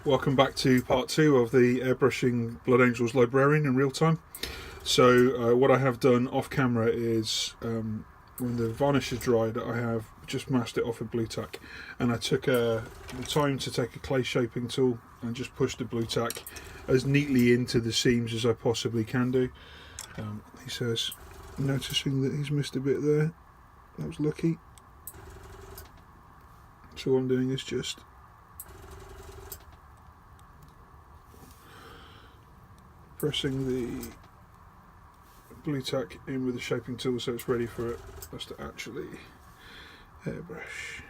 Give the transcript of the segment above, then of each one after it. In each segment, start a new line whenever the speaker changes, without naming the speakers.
Welcome back to part 2 of the Airbrushing Blood Angel Librarian in real time. So what I have done off camera is when the varnish is dried, I have just masked it off with blue tack, and I took the time to take a clay shaping tool and just push the blue tack as neatly into the seams as I possibly can do. He says, noticing that he's missed a bit there. That was lucky. So what I'm doing is just pressing the blue tack in with the shaping tool so it's ready for us to actually airbrush.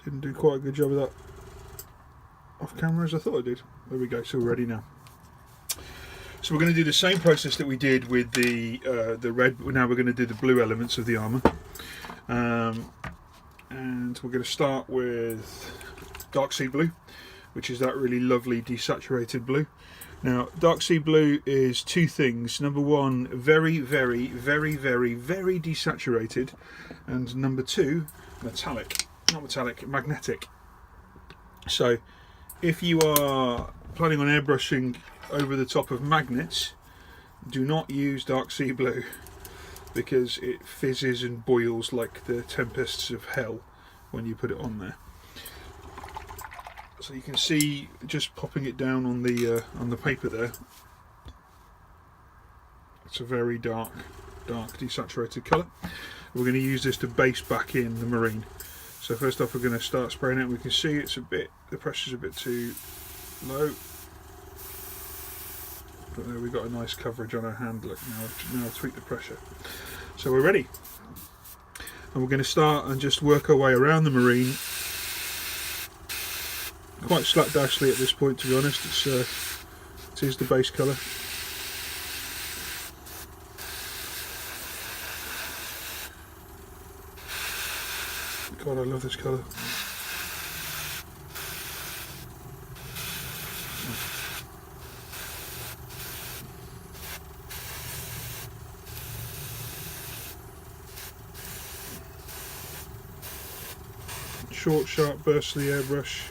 Didn't do quite a good job of that off camera as I thought I did. There we go, so we're ready now. So we're going to do the same process that we did with the red. Now we're going to do the blue elements of the armour. And we're going to start with dark sea blue, which is that really lovely desaturated blue. Now dark sea blue is two things. Number one, very desaturated, and number two, metallic. Not metallic, magnetic. So if you are planning on airbrushing over the top of magnets, do not use dark sea blue, because it fizzes and boils like the tempests of hell when you put it on there. So you can see just popping it down on the paper there, it's a very dark desaturated colour. We're going to use this to base back in the marine. So first off, we're going to start spraying it. We can see it's the pressure's a bit too low, but there we've got a nice coverage on our hand. Look, now I've tweaked the pressure. So we're ready, and we're going to start and just work our way around the marine. Quite slapdashly at this point, to be honest. It is the base colour. God, I love this colour. Short, sharp bursts of the airbrush.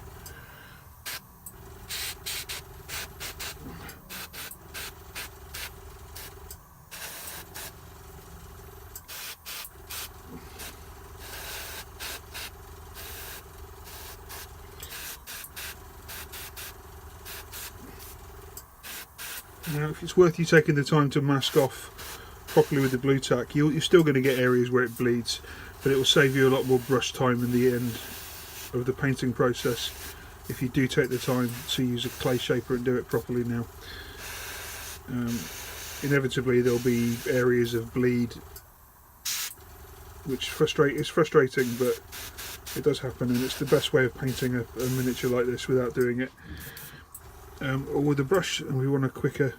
Now, if it's worth you taking the time to mask off properly with the blue tack, you're still going to get areas where it bleeds, but it will save you a lot more brush time in the end of the painting process if you do take the time to use a clay shaper and do it properly. Now, inevitably there'll be areas of bleed, which is frustrating, but it does happen, and it's the best way of painting a miniature like this without doing it. Or with a brush, and we want a quicker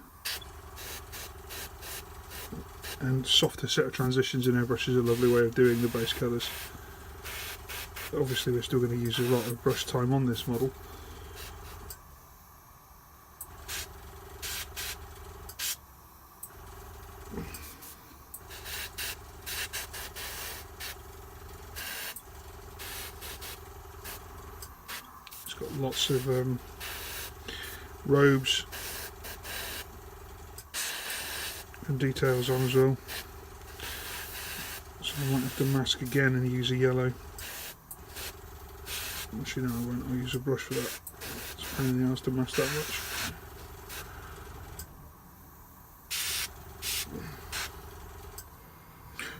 and softer set of transitions, and airbrush is a lovely way of doing the base colours. Obviously we're still going to use a lot of brush time on this model. It's got lots of robes and details on as well, so I might have to mask again and use a yellow. Actually no, I won't. I'll use a brush for that. It's anything else to mask that much.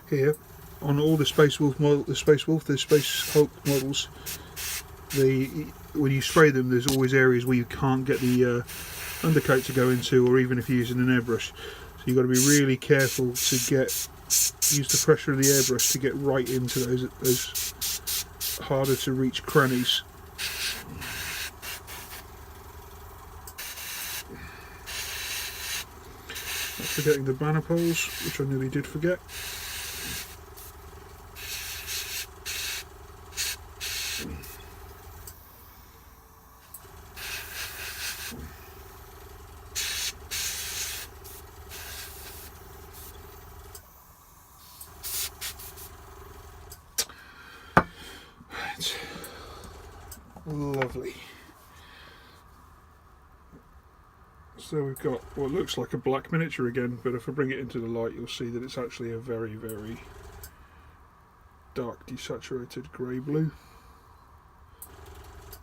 Here on all the Space Wolf, the Space Hulk models, when you spray them, there's always areas where you can't get the undercoat to go into, or even if you're using an airbrush. So you've got to be really careful to use the pressure of the airbrush to get right into those harder to reach crannies. Not forgetting the banner poles, which I nearly did forget. Lovely. So we've got what looks like a black miniature again, but if I bring it into the light you'll see that it's actually a very, very dark desaturated grey blue.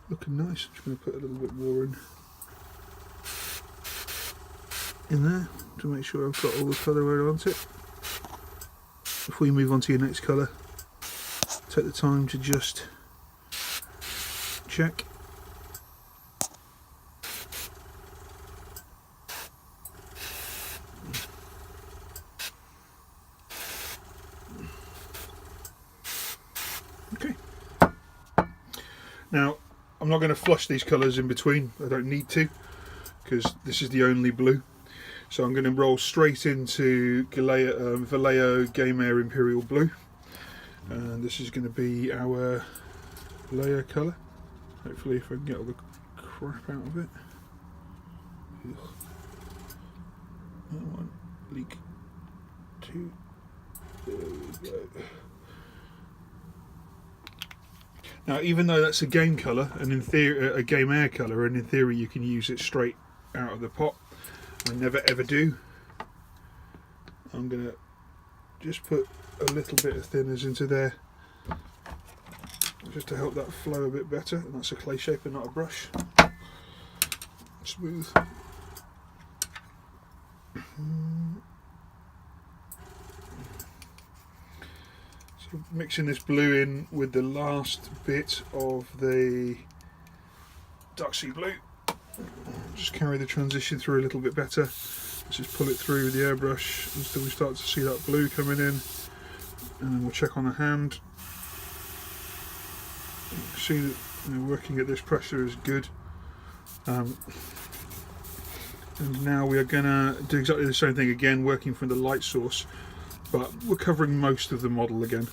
Looking nice. I'm just going to put a little bit more in there to make sure I've got all the colour where I want it. Before you move on to your next colour, take the time to just check. Okay. Now, I'm not going to flush these colours in between, I don't need to, because this is the only blue. So I'm going to roll straight into Vallejo Game Air Imperial Blue. And this is going to be our layer colour. Hopefully if I can get all the crap out of it. Ugh. That one, leak 2, there we go. Now even though that's a game colour, and in theory a game air colour, and in theory you can use it straight out of the pot, I never ever do. I'm going to just put a little bit of thinners into there just to help that flow a bit better, and that's a clay shaper, not a brush. Smooth. So mixing this blue in with the last bit of the dark sea blue. Just carry the transition through a little bit better. Let's just pull it through with the airbrush until we start to see that blue coming in, and then we'll check on the hand. See that, you know, working at this pressure is good. And now we are going to do exactly the same thing again, working from the light source, but we're covering most of the model again.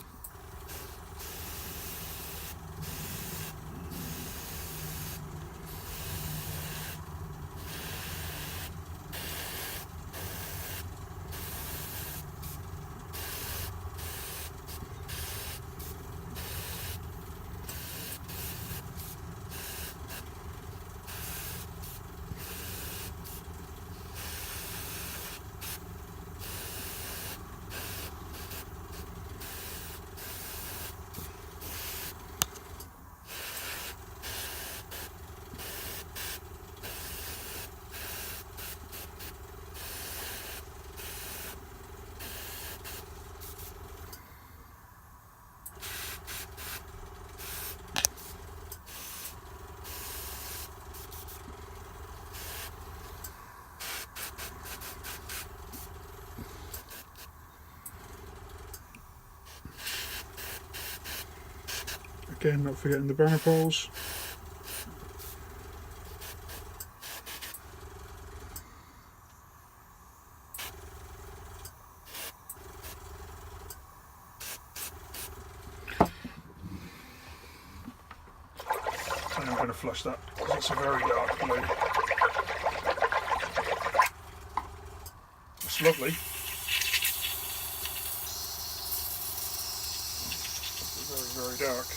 Again, not forgetting the banner poles. And I'm going to flush that because it's a very dark blue. It's lovely. It's very, very dark.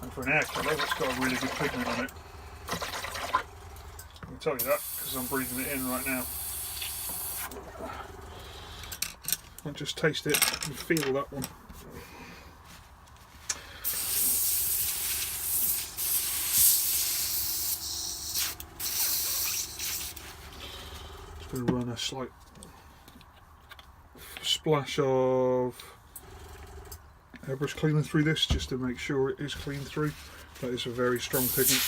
And for an air colour, it's got a really good pigment on it. I can tell you that because I'm breathing it in right now. I'll just taste it and feel that one. Just going to run a slight splash of airbrush cleaner through this just to make sure it is clean through. That is a very strong pigment.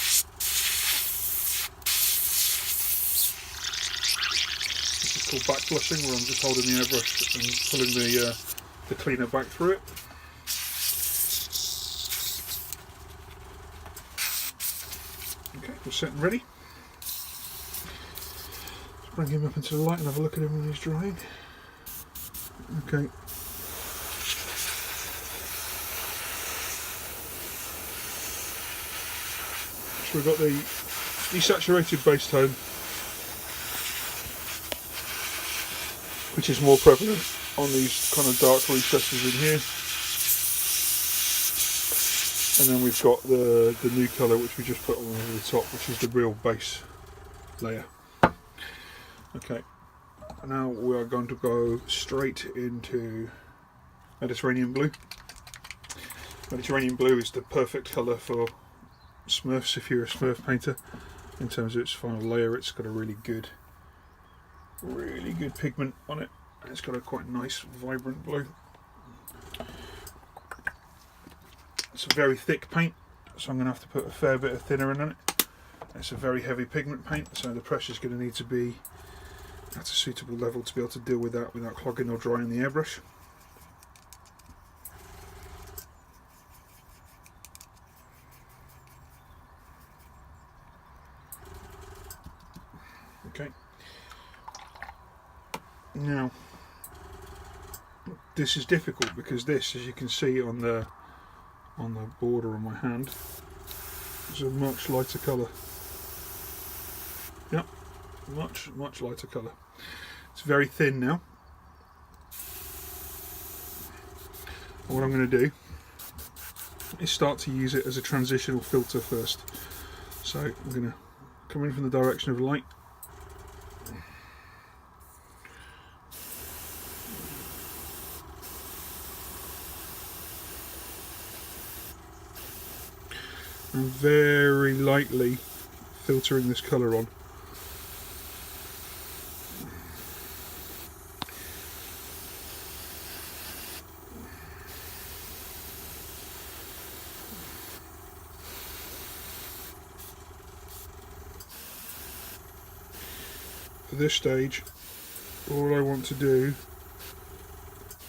This is called back flushing, where I'm just holding the airbrush and pulling the cleaner back through it. Okay, we're set and ready. Let's bring him up into the light and have a look at him when he's drying. Okay. So we've got the desaturated base tone, which is more prevalent on these kind of dark recesses in here. And then we've got the new colour which we just put on over the top, which is the real base layer. Okay, now we are going to go straight into Mediterranean blue. Mediterranean blue is the perfect colour for Smurfs if you're a Smurf painter. In terms of its final layer, it's got a really good pigment on it. It's got a quite nice vibrant blue. It's a very thick paint, so I'm going to have to put a fair bit of thinner in it. It's a very heavy pigment paint, so the pressure is going to need to be at a suitable level to be able to deal with that without clogging or drying the airbrush. Okay. Now, this is difficult because this, as you can see on the border on my hand, is a much lighter colour. Yep, much lighter colour. It's very thin now. And what I'm going to do is start to use it as a transitional filter first. So I'm going to come in from the direction of light. And very lightly filtering this colour on. At this stage, all I want to do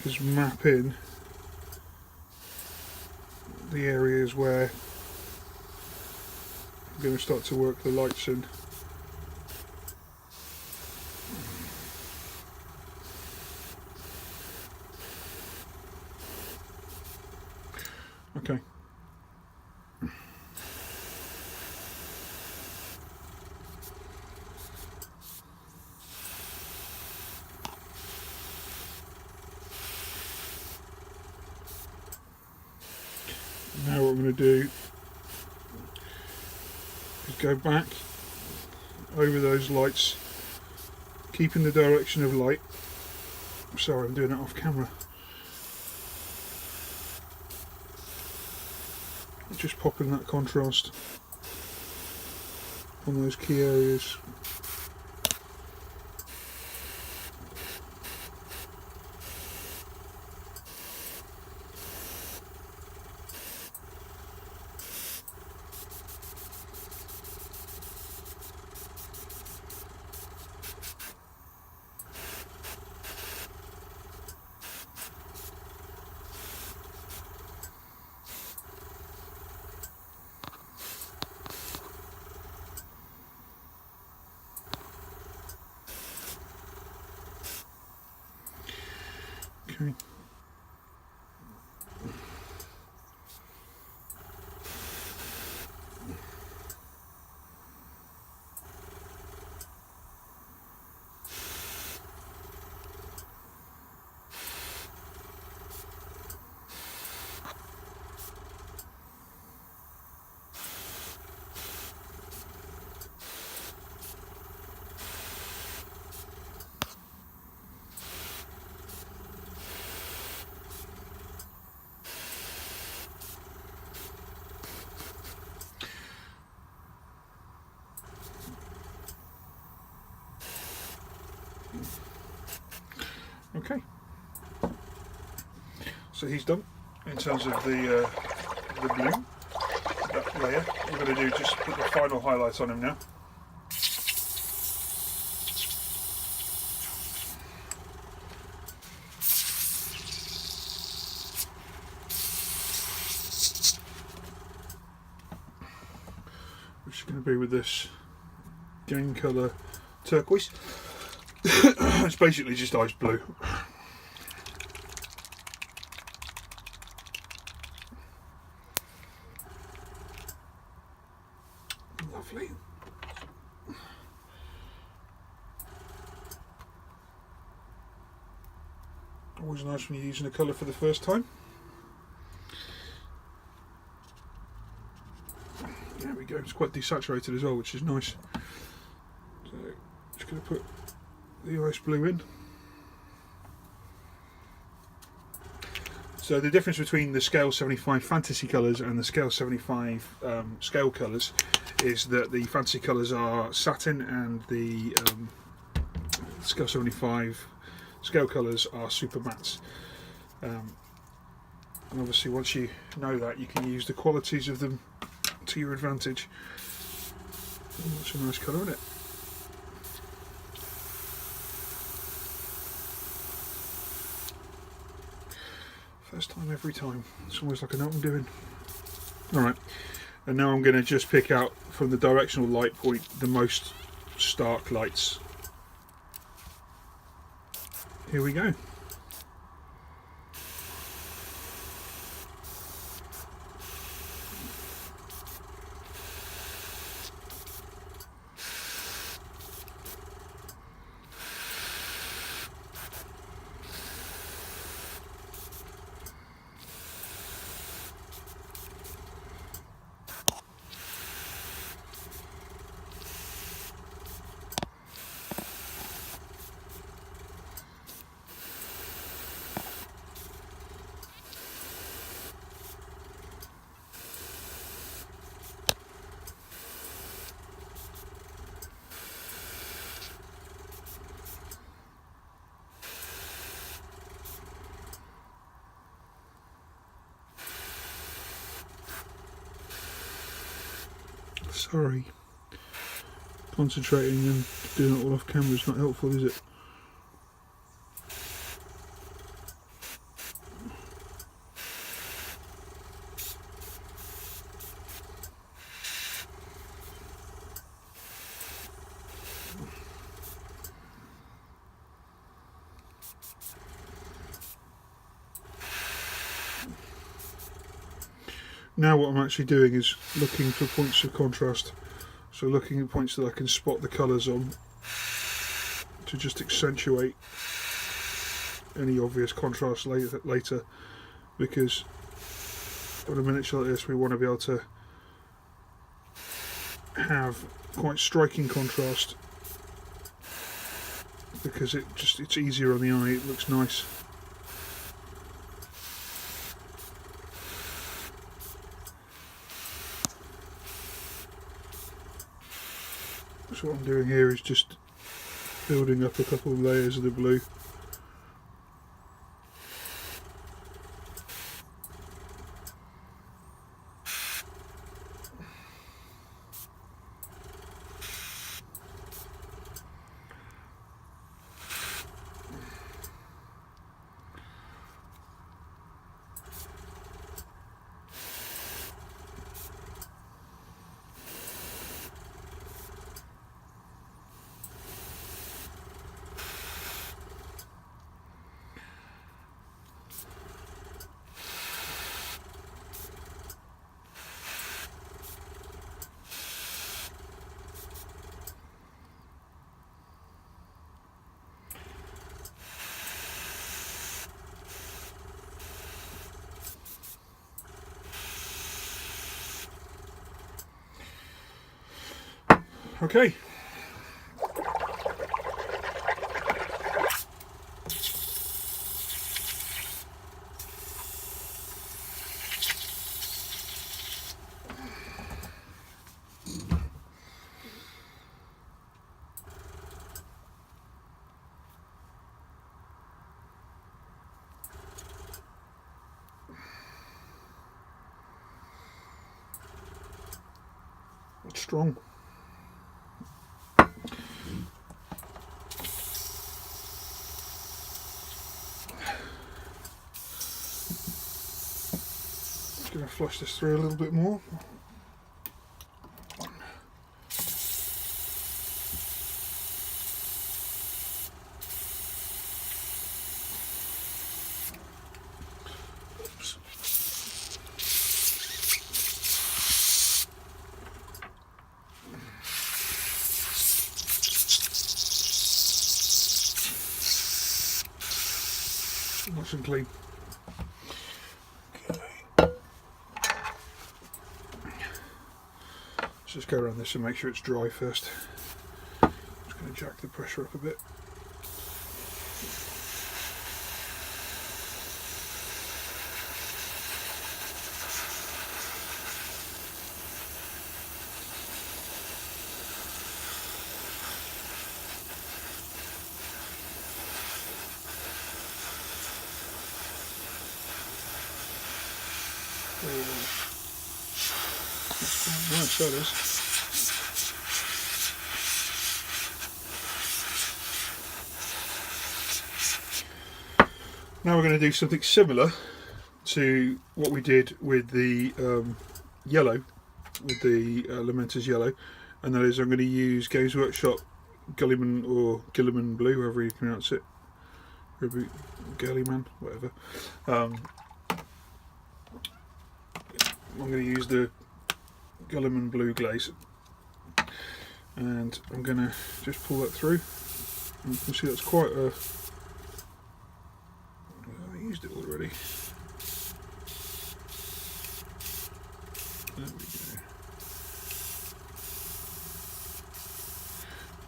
is map in the areas where I'm going to start to work the lights in. Okay. Now what I'm going to do is go back over those lights, keeping the direction of light. Sorry, I'm doing it off camera. Just popping that contrast on those key areas. Okay. Okay, so he's done in terms of the blue, that layer. What we're going to do is just put the final highlights on him now. Which is going to be with this game colour turquoise. It's basically just ice blue. Lovely. Always nice when you're using a colour for the first time. go, it's quite desaturated as well, which is nice. So just going to put the ice blue in. So the difference between the Scale 75 Fantasy colours and the Scale 75 Scale colours is that the Fantasy colours are satin and the Scale 75 Scale colours are super mattes. And obviously once you know that, you can use the qualities of them to your advantage. Oh, that's a nice colour, isn't it? First time every time. It's almost like I know what I'm doing. Alright, and now I'm going to just pick out from the directional light point the most stark lights. Here we go. Sorry, concentrating and doing it all off camera is not helpful, is it? Now what I'm actually doing is looking for points of contrast, so looking at points that I can spot the colours on to just accentuate any obvious contrast later, because on a miniature like this we want to be able to have quite striking contrast, because it's easier on the eye, it looks nice. So what I'm doing here is just building up a couple of layers of the blue. Okay. It's strong. Going to flush this through a little bit more. Oops. Nice and clean. go around this and make sure it's dry first. Just going to jack the pressure up a bit. Nice, that is. Now we're going to do something similar to what we did with the yellow, with the Lamenter's yellow, and that is I'm going to use Games Workshop Gilliman or Gilliman Blue, however you pronounce it, Girlyman, whatever. I'm going to use the Gilliman Blue glaze, and I'm going to just pull that through. And you can see that's quite a... I used it already. There we go.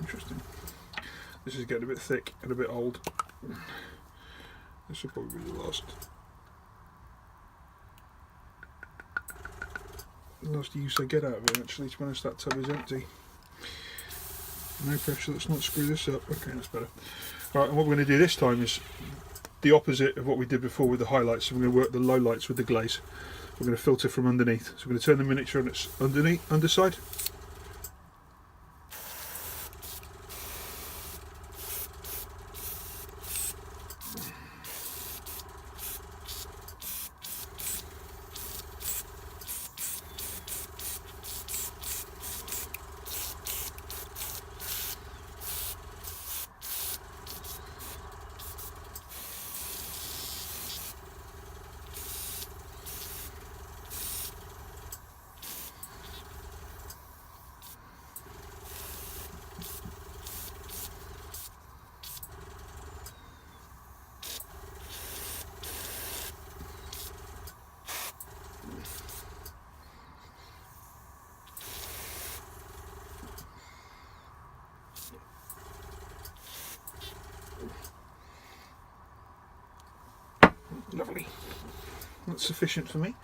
Interesting. This is getting a bit thick and a bit old. This will probably be the last use I get out of it, actually. To be honest, that tub is empty. No pressure, let's not screw this up. Okay, that's better. Alright, and what we're going to do this time is the opposite of what we did before with the highlights. So we're going to work the low lights with the glaze. We're going to filter from underneath. So we're going to turn the miniature on its underside. Lovely. That's sufficient for me.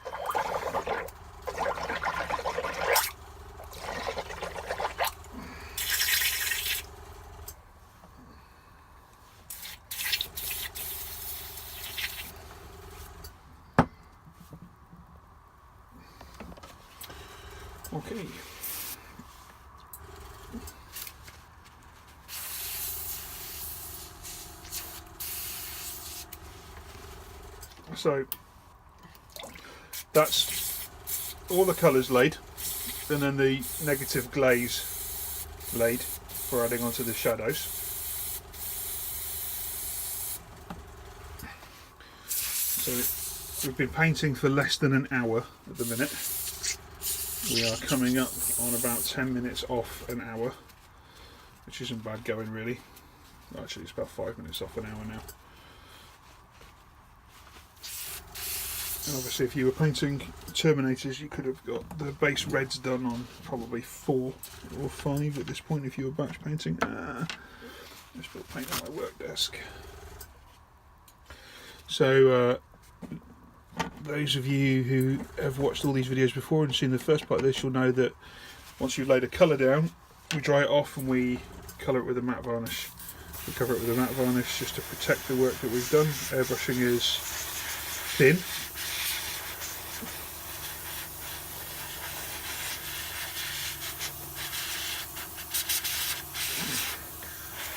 Okay. So that's all the colours laid, and then the negative glaze laid for adding onto the shadows. So we've been painting for less than an hour at the minute. We are coming up on about 10 minutes off an hour, which isn't bad going really. Actually, it's about 5 minutes off an hour now. And obviously if you were painting Terminators, you could have got the base reds done on probably 4 or 5 at this point if you were batch painting. Just put paint on my work desk. So those of you who have watched all these videos before and seen the first part of this, you'll know that once you've laid a colour down, we dry it off and we colour it with a matte varnish. We cover it with a matte varnish just to protect the work that we've done. Airbrushing is thin.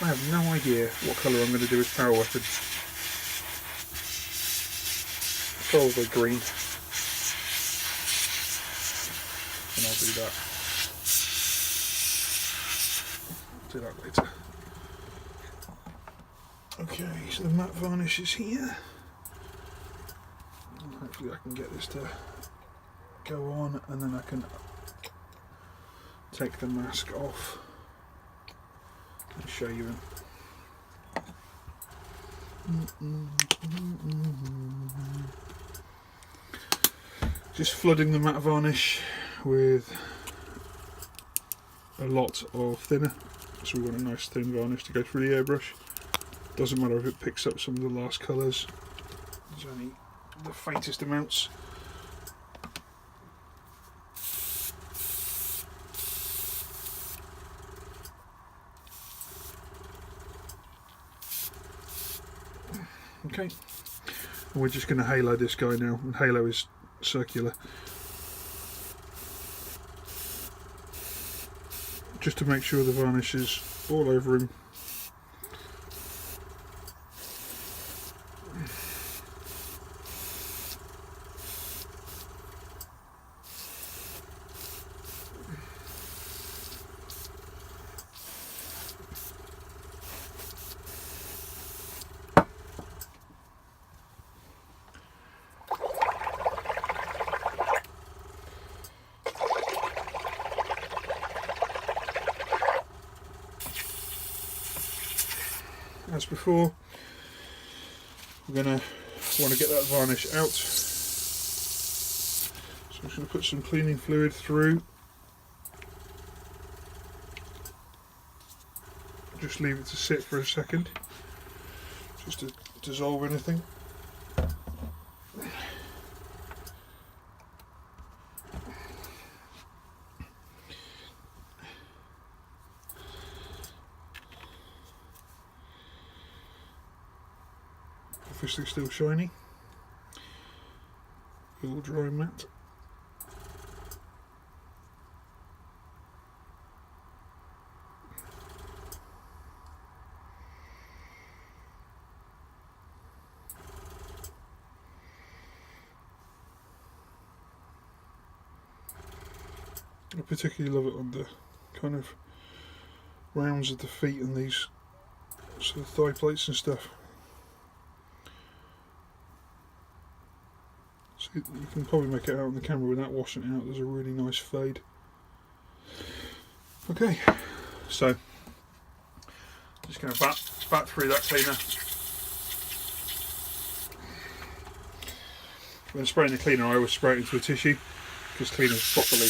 I have no idea what colour I'm going to do with Power Weapon. Probably green. And I'll do that. Do that later. Okay, so the matte varnish is here. And hopefully I can get this to go on, and then I can take the mask off and show you. Just flooding the matte varnish with a lot of thinner, so we want a nice thin varnish to go through the airbrush. Doesn't matter if it picks up some of the last colours, there's only the faintest amounts. Okay, and we're just going to halo this guy now, and halo is circular, just to make sure the varnish is all over him. As before, we're going to want to get that varnish out, so I'm just going to put some cleaning fluid through, just leave it to sit for a second, just to dissolve anything. Obviously still shiny, all dry matte. I particularly love it on the kind of rounds of the feet and these sort of thigh plates and stuff. So you can probably make it out on the camera without washing it out. There's a really nice fade. Okay, so just going to bat through that cleaner. When spraying the cleaner, I always spray it into a tissue, because cleaner's properly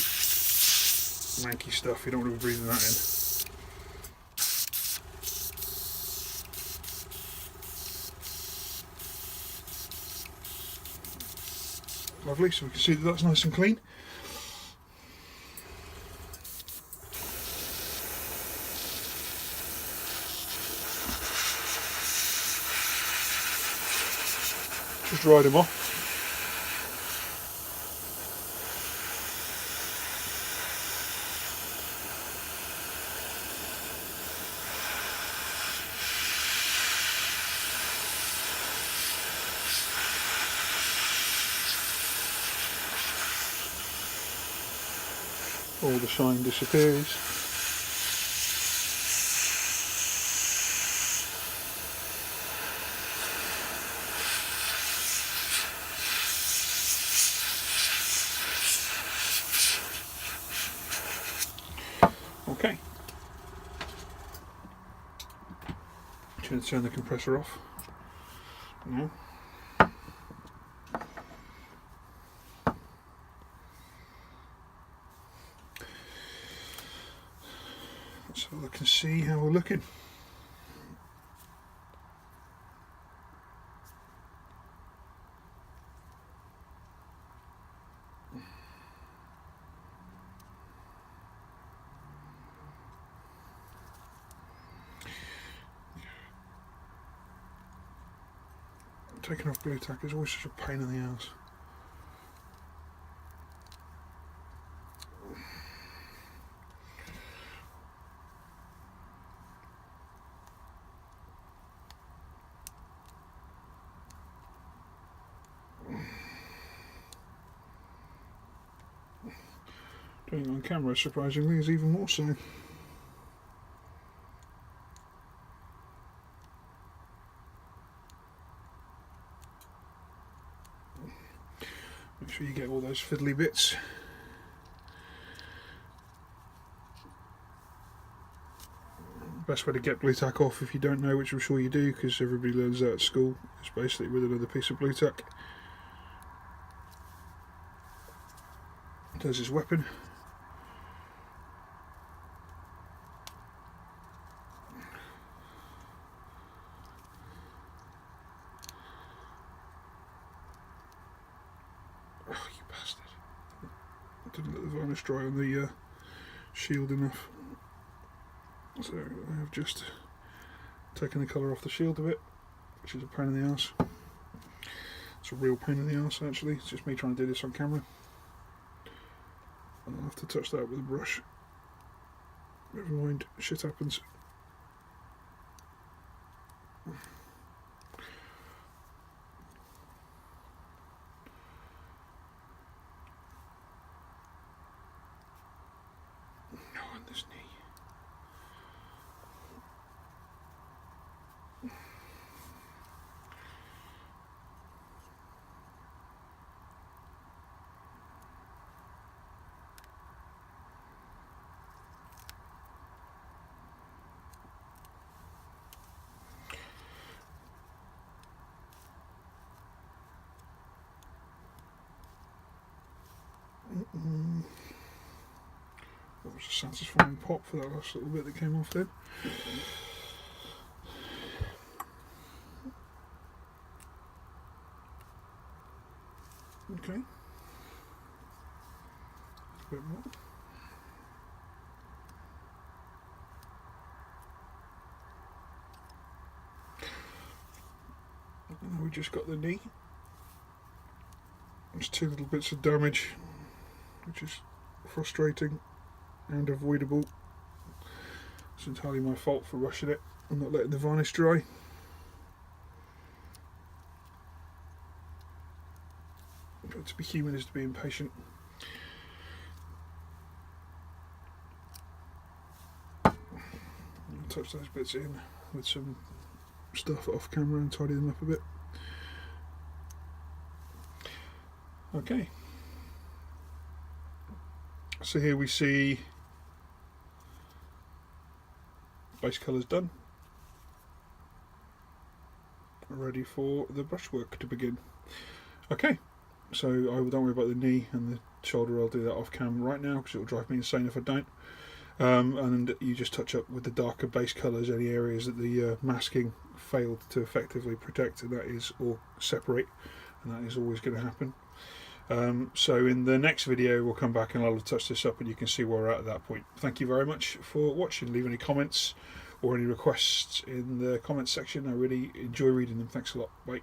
manky stuff. You don't want to be breathing that in. Lovely, so we can see that that's nice and clean. Just dried them off. All the shine disappears. Okay. I'm going to turn the compressor off now. So I can see how we're looking. Taking off blue tack is always such a pain in the ass. Doing it on camera, surprisingly, is even more so. Make sure you get all those fiddly bits. Best way to get blue tack off, if you don't know, which I'm sure you do because everybody learns that at school, is basically with another piece of blue tack. There's his weapon. didn't let the varnish dry on the shield enough, so I have just taken the colour off the shield a bit, which is a pain in the arse. It's a real pain in the arse actually. It's just me trying to do this on camera. I'll have to touch that with a brush. Never mind, shit happens. On this knee. That was a satisfying pop for that last little bit that came off then. Okay. A bit more. And we just got the knee. There's 2 little bits of damage, which is frustrating and avoidable. It's entirely my fault for rushing it and not letting the varnish dry. But to be human is to be impatient. I'll touch those bits in with some stuff off camera and tidy them up a bit. Okay, so here we see base colours done, ready for the brushwork to begin. Okay, so don't worry about the knee and the shoulder, I'll do that off cam right now because it will drive me insane if I don't. And you just touch up with the darker base colours any areas that the masking failed to effectively protect, and that is, or separate, and that is always going to happen. So in the next video we'll come back and I'll touch this up and you can see where we're at that point. Thank you very much for watching. Leave any comments or any requests in the comments section. I really enjoy reading them. Thanks a lot. Bye.